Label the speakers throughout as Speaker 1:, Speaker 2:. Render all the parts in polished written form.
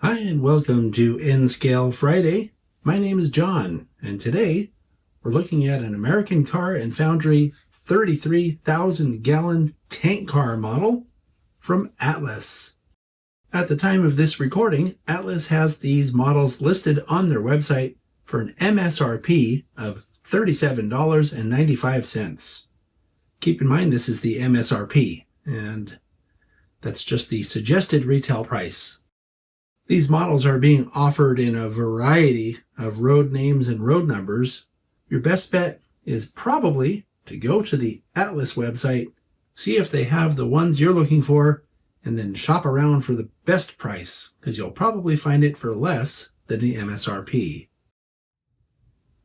Speaker 1: Hi and welcome to N-Scale Friday. My name is John, and today we're looking at an American Car and Foundry 33,000-gallon tank car model from Atlas. At the time of this recording, Atlas has these models listed on their website for an MSRP of $37.95. Keep in mind this is the MSRP, and that's just the suggested retail price. These models are being offered in a variety of road names and road numbers. Your best bet is probably to go to the Atlas website, see if they have the ones you're looking for, and then shop around for the best price, because you'll probably find it for less than the MSRP.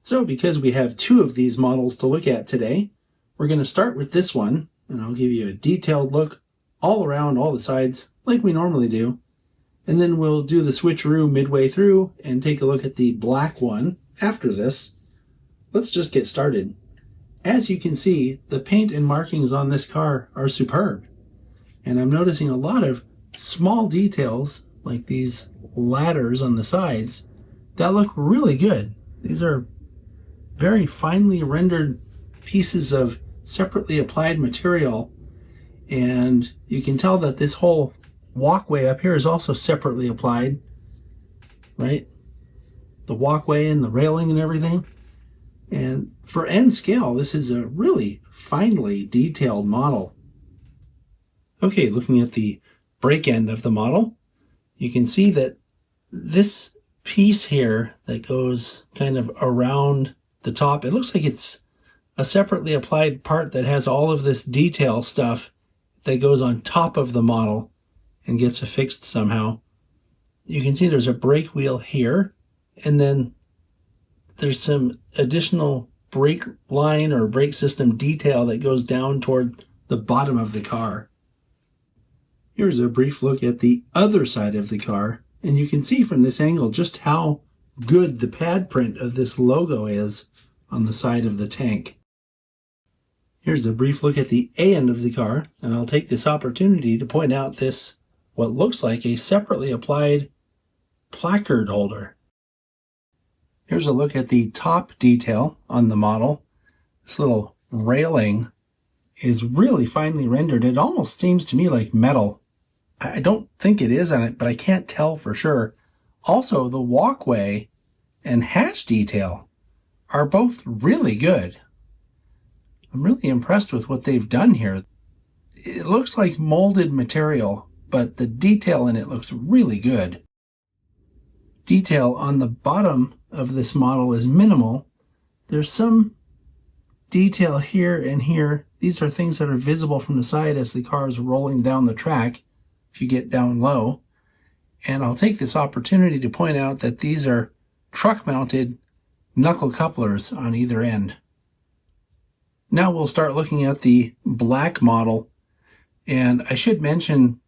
Speaker 1: So because we have two of these models to look at today, we're going to start with this one, and I'll give you a detailed look all around all the sides like we normally do. And then we'll do the switcheroo midway through and take a look at the black one after this. Let's just get started. As you can see, the paint and markings on this car are superb. And I'm noticing a lot of small details, like these ladders on the sides, that look really good. These are very finely rendered pieces of separately applied material. And you can tell that this whole walkway up here is also separately applied, right? The walkway and the railing and everything. And for N scale, this is a really finely detailed model. Okay, looking at the brake end of the model, you can see that this piece here that goes kind of around the top, it looks like it's a separately applied part that has all of this detail stuff that goes on top of the model and gets affixed somehow. You can see there's a brake wheel here, and then there's some additional brake line or brake system detail that goes down toward the bottom of the car. Here's a brief look at the other side of the car, and you can see from this angle just how good the pad print of this logo is on the side of the tank. Here's a brief look at the A end of the car, and I'll take this opportunity to point out this what looks like a separately applied placard holder. Here's a look at the top detail on the model. This little railing is really finely rendered. It almost seems to me like metal. I don't think it is on it, but I can't tell for sure. Also, the walkway and hatch detail are both really good. I'm really impressed with what they've done here. It looks like molded material, but the detail in it looks really good. Detail on the bottom of this model is minimal. There's some detail here and here. These are things that are visible from the side as the car is rolling down the track, if you get down low. And I'll take this opportunity to point out that these are truck-mounted knuckle couplers on either end. Now we'll start looking at the black model. And I should mention,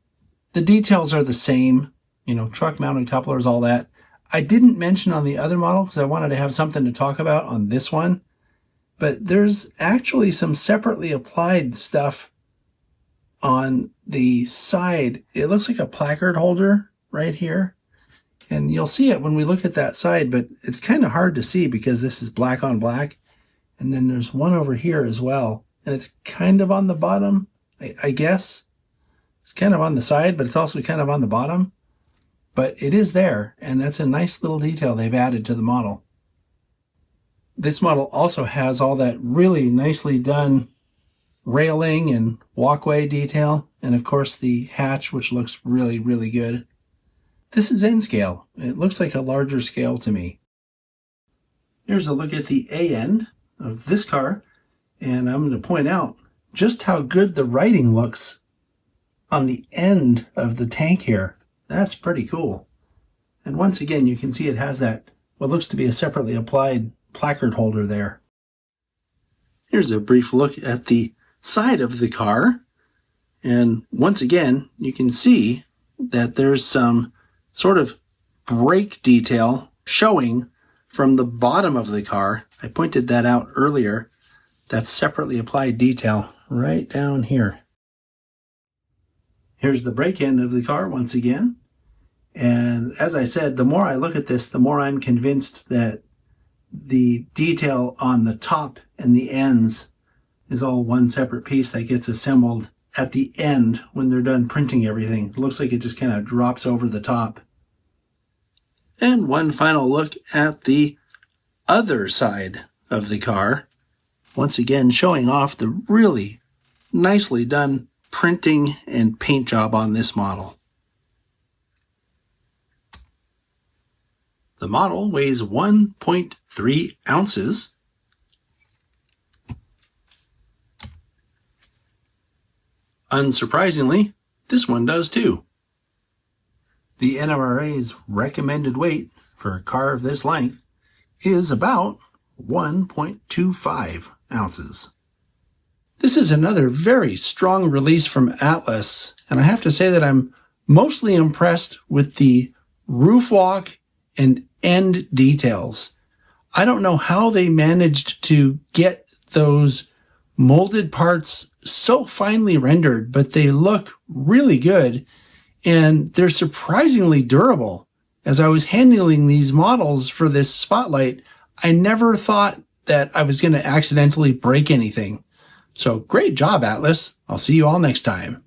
Speaker 1: the details are the same, truck-mounted couplers, all that. I didn't mention on the other model because I wanted to have something to talk about on this one. But there's actually some separately applied stuff on the side. It looks like a placard holder right here. And you'll see it when we look at that side, but it's kind of hard to see because this is black on black. And then there's one over here as well. And it's kind of on the bottom, I guess. It's kind of on the side, but it's also kind of on the bottom. But it is there, and that's a nice little detail they've added to the model. This model also has all that really nicely done railing and walkway detail, and of course the hatch, which looks really, really good. This is N scale. It looks like a larger scale to me. Here's a look at the A end of this car, and I'm going to point out just how good the writing looks on the end of the tank here. That's pretty cool. And once again, you can see it has that, what looks to be a separately applied placard holder there. Here's a brief look at the side of the car. And once again, you can see that there's some sort of brake detail showing from the bottom of the car. I pointed that out earlier. That's separately applied detail right down here. Here's the brake end of the car once again. And as I said, the more I look at this, the more I'm convinced that the detail on the top and the ends is all one separate piece that gets assembled at the end when they're done printing everything. It looks like it just kind of drops over the top. And one final look at the other side of the car. Once again, showing off the really nicely done printing and paint job on this model. The model weighs 1.3 ounces. Unsurprisingly, this one does too. The NMRA's recommended weight for a car of this length is about 1.25 ounces. This is another very strong release from Atlas, and I have to say that I'm mostly impressed with the roof walk and end details. I don't know how they managed to get those molded parts so finely rendered, but they look really good and they're surprisingly durable. As I was handling these models for this spotlight, I never thought that I was going to accidentally break anything. So great job, Atlas. I'll see you all next time.